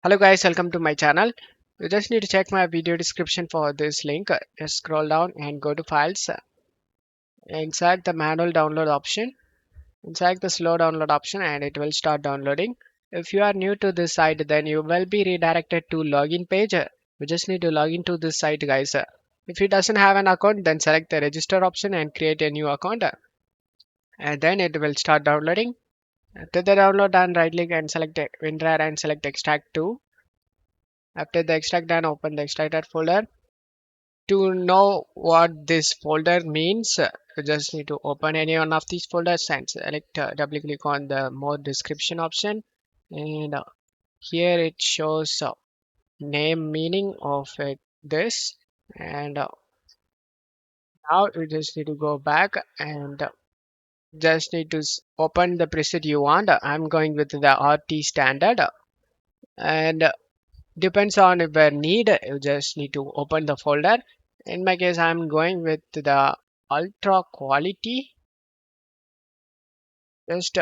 Hello guys, welcome to my channel. You just need to check my video description for this link. Just scroll down and go to files and select the manual download option and select the slow download option and it will start downloading. If you are new to this site, then you will be redirected to login page. You just need to log into this site guys. If you doesn't have an account, then select the register option and create a new account and then it will start downloading. After the download done, right click and select WinRAR and select extract to. After the extract done, open the extracted folder. To know what this folder means, you just need to open any one of these folders and select double click on the more description option, and here it shows name meaning of this, and now you just need to go back and just need to open the preset you want. I'm going with the RT standard, and depends on where need, you just need to open the folder. In my case, I'm going with the ultra quality. Just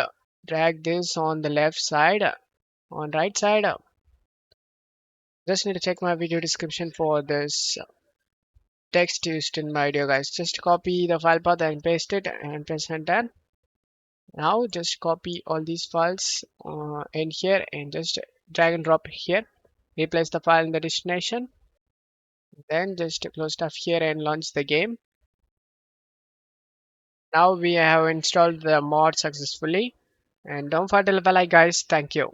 drag this on the left side, on right side. Just need to check my video description for this text used in my video guys. Just copy the file path and paste it and press enter. Now just copy all these files in here and just drag and drop here. Replace the file in the destination. Then just close stuff here and launch the game. Now we have installed the mod successfully, and don't forget to leave a like guys. Thank you.